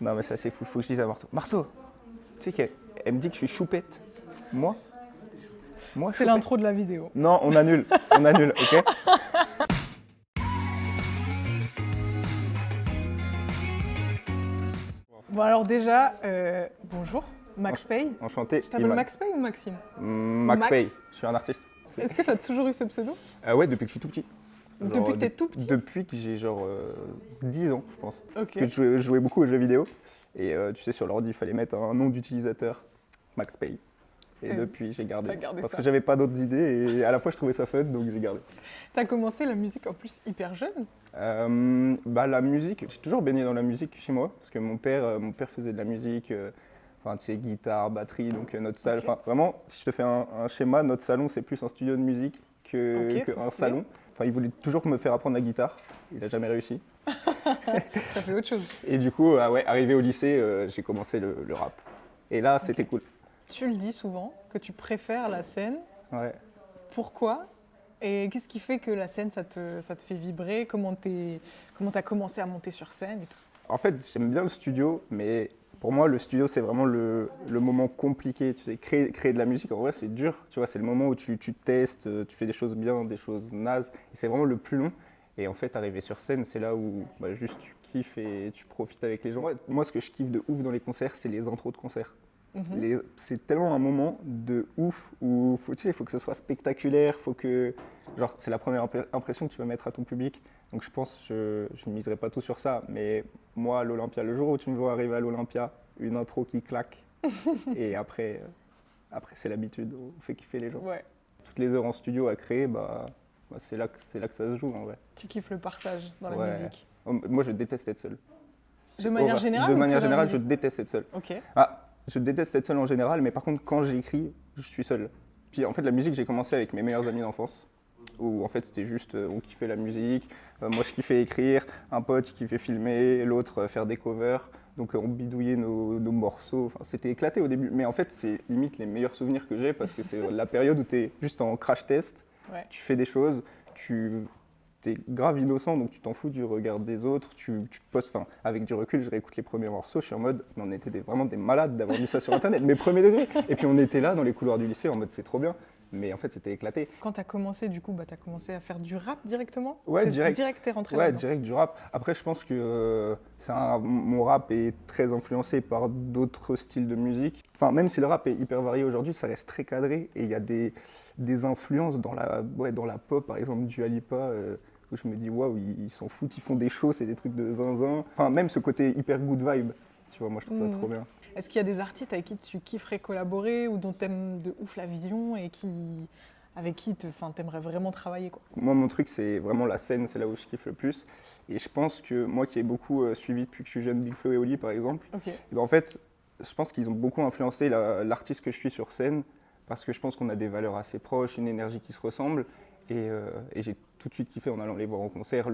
Non, mais ça, c'est fou. Faut que je dise à Marceau. Marceau, tu sais qu'elle me dit que je suis choupette. Moi Moi, C'est choupette. l'intro de la vidéo. Non, on annule. On annule, ok. Bon alors déjà, bonjour, Max Pay. Enchanté. Je t'appelle Iman. Max Pay ou Maxime? Max Max. Pay. Je suis un artiste. Est-ce que t'as toujours eu ce pseudo? Ouais, depuis que je suis tout petit. Depuis que t'es tout petit? Depuis que j'ai genre 10 ans, je pense. Ok. Parce que je jouais beaucoup aux jeux vidéo. Et tu sais, sur l'ordi, il fallait mettre un nom d'utilisateur. Max Pay. Et depuis, j'ai gardé. T'as gardé Parce ça. que j'avais pas d'autres idées et à la fois, je trouvais ça fun, donc j'ai gardé. T'as commencé la musique en plus hyper jeune. La musique, j'ai toujours baigné dans la musique chez moi. Parce que mon père faisait de la musique. Enfin, tu sais, guitare, batterie, donc notre salle. Ok. Enfin, vraiment, si je te fais un schéma, notre salon, c'est plus un studio de musique Ok, qu'un trop stylé. salon. Enfin, il voulait toujours me faire apprendre la guitare. Il n'a jamais réussi. Ça fait autre chose. Et du coup, arrivé au lycée, j'ai commencé le rap. Et là, c'était cool. Tu le dis souvent que tu préfères la scène. Ouais. Pourquoi? Et qu'est-ce qui fait que la scène, ça te fait vibrer? Comment t'as commencé à monter sur scène et tout? En fait, j'aime bien le studio, mais pour moi, le studio, c'est vraiment le moment compliqué. Tu sais, créer de la musique, en vrai, c'est dur. Tu vois, c'est le moment où tu testes, tu fais des choses bien, des choses nazes. Et c'est vraiment le plus long. Et en fait, arriver sur scène, c'est là où juste tu kiffes et tu profites avec les gens. Ouais, moi, ce que je kiffe de ouf dans les concerts, c'est les intros de concerts. C'est tellement un moment de ouf où tu sais, il faut que ce soit spectaculaire, faut que genre c'est la première impression que tu vas mettre à ton public. Donc je pense que je ne miserai pas tout sur ça, mais moi à l'Olympia, le jour où tu me vois arriver à l'Olympia, une intro qui claque et après c'est l'habitude, on fait kiffer les gens. Ouais. Toutes les heures en studio à créer, c'est là que ça se joue en vrai. Tu kiffes le partage dans la Ouais. musique. Moi je déteste être seul. De manière générale? De ou manière que dans la générale, je musique? déteste être seul. Ok. Je déteste être seul en général, mais par contre, quand j'écris, je suis seul. Puis en fait, la musique, j'ai commencé avec mes meilleurs amis d'enfance, où en fait, c'était juste, on kiffait la musique, moi je kiffais écrire, un pote qui kiffait filmer, l'autre faire des covers, donc on bidouillait nos morceaux, enfin, c'était éclaté au début, mais en fait, c'est limite les meilleurs souvenirs que j'ai, parce que c'est la période où tu es juste en crash test, Ouais. tu fais des choses, t'es grave innocent, donc tu t'en fous du regard des autres, tu postes, enfin, avec du recul, je réécoute les premiers morceaux, je suis en mode, mais on était vraiment des malades d'avoir mis ça sur internet, mes premiers degrés. Et puis on était là dans les couloirs du lycée en mode c'est trop bien, mais en fait c'était éclaté. Quand tu as commencé, du coup, tu as commencé à faire du rap directement? Ouais, C'est direct. Direct, t'es rentré Ouais, là-dedans. direct du rap. Après, je pense que mon rap est très influencé par d'autres styles de musique. Enfin, même si le rap est hyper varié aujourd'hui, ça reste très cadré et il y a des influences dans la pop, par exemple Dua Lipa. Où je me dis, waouh, ils s'en foutent, ils font des shows, c'est des trucs de zinzin. Enfin, même ce côté hyper good vibe, tu vois, moi je trouve ça trop bien. Est-ce qu'il y a des artistes avec qui tu kifferais collaborer ou dont t'aimes de ouf la vision et avec qui t'aimerais vraiment travailler, quoi? Moi, mon truc, c'est vraiment la scène, c'est là où je kiffe le plus. Et je pense que moi qui ai beaucoup suivi depuis que je suis jeune Big Flo et Oli, par exemple, Ok. et ben, en fait, je pense qu'ils ont beaucoup influencé l'artiste que je suis sur scène parce que je pense qu'on a des valeurs assez proches, une énergie qui se ressemble. Et j'ai tout de suite kiffé en allant les voir en concert,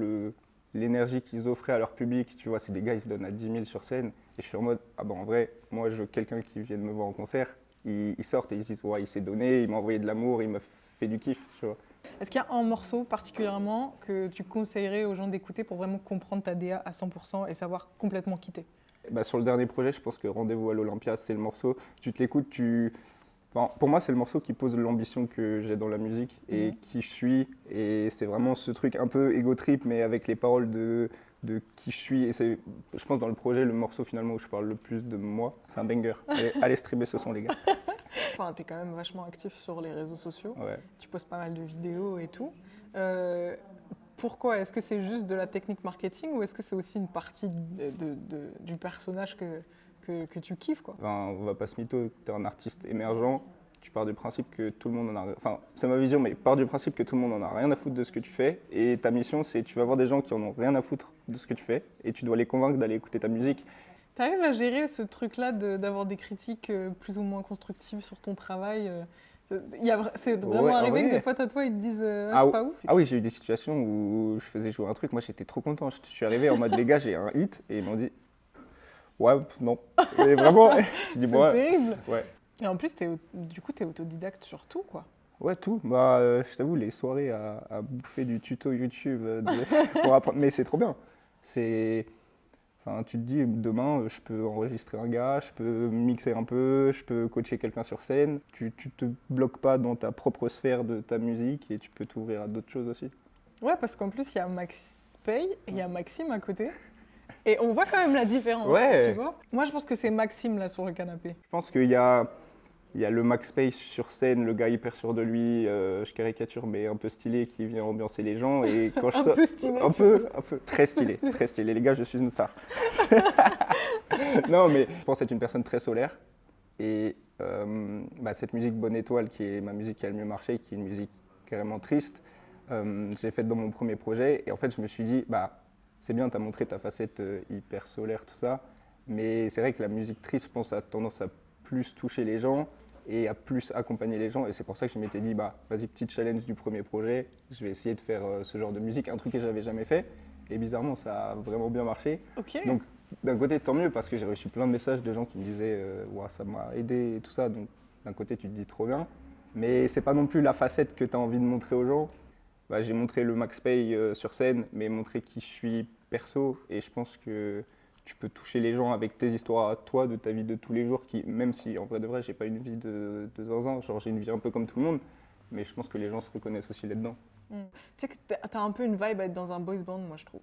l'énergie qu'ils offraient à leur public. Tu vois, c'est des gars, ils se donnent à 10 000 sur scène. Et je suis en mode, ah ben en vrai, moi, je veux quelqu'un qui vienne me voir en concert. Ils sortent et ils se disent, ouais, il s'est donné, il m'a envoyé de l'amour, il m'a fait du kiff, tu vois. Est-ce qu'il y a un morceau particulièrement que tu conseillerais aux gens d'écouter pour vraiment comprendre ta DA à 100% et savoir complètement quitter? Bah, sur le dernier projet, je pense que Rendez-vous à l'Olympia, c'est le morceau. Tu te l'écoutes, Enfin, pour moi, c'est le morceau qui pose l'ambition que j'ai dans la musique et qui je suis. Et c'est vraiment ce truc un peu ego trip, mais avec les paroles de qui je suis. Et c'est, je pense, dans le projet, le morceau finalement où je parle le plus de moi. C'est un banger. Allez streamer ce son, les gars. Enfin, t'es quand même vachement actif sur les réseaux sociaux. Ouais. Tu postes pas mal de vidéos et tout. Pourquoi? Est-ce que c'est juste de la technique marketing ou est-ce que c'est aussi une partie du personnage que tu kiffes, quoi? Enfin, on va pas se mytho, tu es un artiste émergent. Tu pars du principe que tout le monde en a... Enfin, c'est ma vision, mais pars du principe que tout le monde en a rien à foutre de ce que tu fais. Et ta mission, c'est tu vas voir des gens qui en ont rien à foutre de ce que tu fais et tu dois les convaincre d'aller écouter ta musique. T'arrives à gérer ce truc-là d'avoir des critiques plus ou moins constructives sur ton travail? C'est vraiment Ouais, arrivé ouais. que des potes à toi, ils te disent Ah, c'est pas ouf? ah oui, j'ai eu des situations où je faisais jouer un truc. Moi, j'étais trop content. Je suis arrivé en mode, les gars, j'ai un hit. Et ils m'ont dit, ouais, non. Et vraiment, tu dis, C'est bon, terrible! ouais. Et en plus, du coup, t'es autodidacte sur tout, quoi. Ouais, tout. Je t'avoue, les soirées à bouffer du tuto YouTube pour apprendre. Mais c'est trop bien. Enfin, tu te dis, demain, je peux enregistrer un gars, je peux mixer un peu, je peux coacher quelqu'un sur scène. Tu te bloques pas dans ta propre sphère de ta musique et tu peux t'ouvrir à d'autres choses aussi. Ouais, parce qu'en plus, il y a Maxpay et il y a Maxime à côté. Et on voit quand même la différence, Ouais. tu vois. Moi, je pense que c'est Maxime, là, sur le canapé. Je pense qu'il y a le Max Space sur scène, le gars hyper sûr de lui, je caricature, mais un peu stylé, qui vient ambiancer les gens. Et quand je Un sors- peu stylé, un tu peu, très stylé, très stylé. Les gars, je suis une star. Non, mais je pense être une personne très solaire. Et cette musique Bonne Étoile, qui est ma musique qui a le mieux marché, qui est une musique carrément triste, je l'ai faite dans mon premier projet. Et en fait, je me suis dit, c'est bien, tu as montré ta facette hyper solaire, tout ça. Mais c'est vrai que la musique triste, je pense, a tendance à plus toucher les gens et à plus accompagner les gens. Et c'est pour ça que je m'étais dit, vas-y, petit challenge du premier projet, je vais essayer de faire ce genre de musique, un truc que j'avais jamais fait. Et bizarrement, ça a vraiment bien marché. Ok. Donc, d'un côté, tant mieux, parce que j'ai reçu plein de messages de gens qui me disaient ouais, ça m'a aidé et tout ça. Donc, d'un côté, tu te dis trop bien. Mais c'est pas non plus la facette que tu as envie de montrer aux gens. J'ai montré le Max Pay sur scène, mais montrer qui je suis perso. Et je pense que tu peux toucher les gens avec tes histoires à toi, de ta vie de tous les jours, qui, même si en vrai de vrai, j'ai pas une vie de zinzin, genre j'ai une vie un peu comme tout le monde, mais je pense que les gens se reconnaissent aussi là-dedans. Tu sais que t'as un peu une vibe à être dans un boys band, moi, je trouve.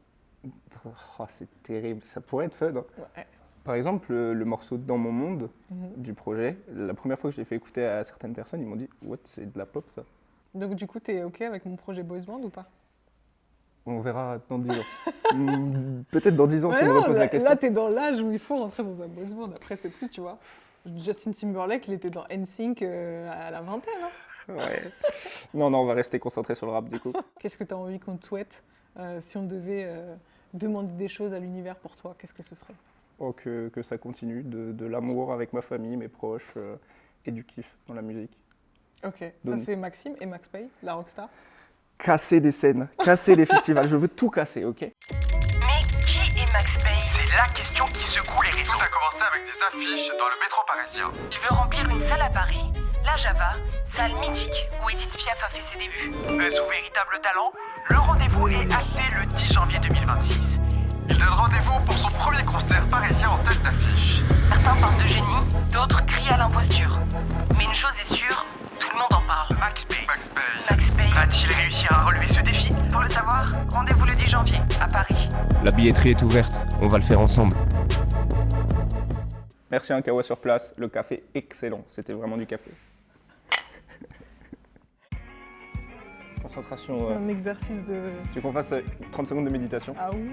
Oh, c'est terrible, ça pourrait être fun. Hein. Ouais. Par exemple, le morceau Dans mon monde Mhm. du projet, la première fois que je l'ai fait écouter à certaines personnes, ils m'ont dit What, c'est de la pop ça? Donc, du coup, t'es OK avec mon projet boys band ou pas? On verra dans 10 ans. Peut-être dans 10 ans, tu me reposes la question. Là, t'es dans l'âge où il faut rentrer dans un boys band. Après, c'est plus, tu vois. Justin Timberlake, il était dans NSYNC à la vingtaine. Hein. Ouais. Non, on va rester concentré sur le rap du coup. Qu'est-ce que tu as envie qu'on te souhaite si on devait demander des choses à l'univers pour toi? Qu'est-ce que ce serait? Oh, que ça continue, de l'amour avec ma famille, mes proches et du kiff dans la musique. Ok, Donc, ça c'est Maxime et Max Pay, la rockstar. Casser des scènes, casser des festivals, je veux tout casser, ok? Mais qui est Max Pay? C'est la question qui secoue les réseaux. Tout a commencé avec des affiches dans le métro parisien. Il veut remplir une salle à Paris, la Java, salle mythique où Edith Piaf a fait ses débuts. Son véritable talent, le rendez-vous est acté le 10 janvier 2026. Il donne rendez-vous pour son premier concert parisien en tête d'affiche. Certains parlent de génie, d'autres crient à l'imposture. Mais une chose est sûre, tout le monde en parle. Max Pay. Max Pay. Va-t-il réussir à relever ce défi? Pour le savoir, rendez-vous le 10 janvier à Paris. La billetterie est ouverte, on va le faire ensemble. Merci à un Kawa sur place, le café excellent, c'était vraiment du café. Concentration. Un exercice de... Tu veux qu'on fasse 30 secondes de méditation? Ah oui.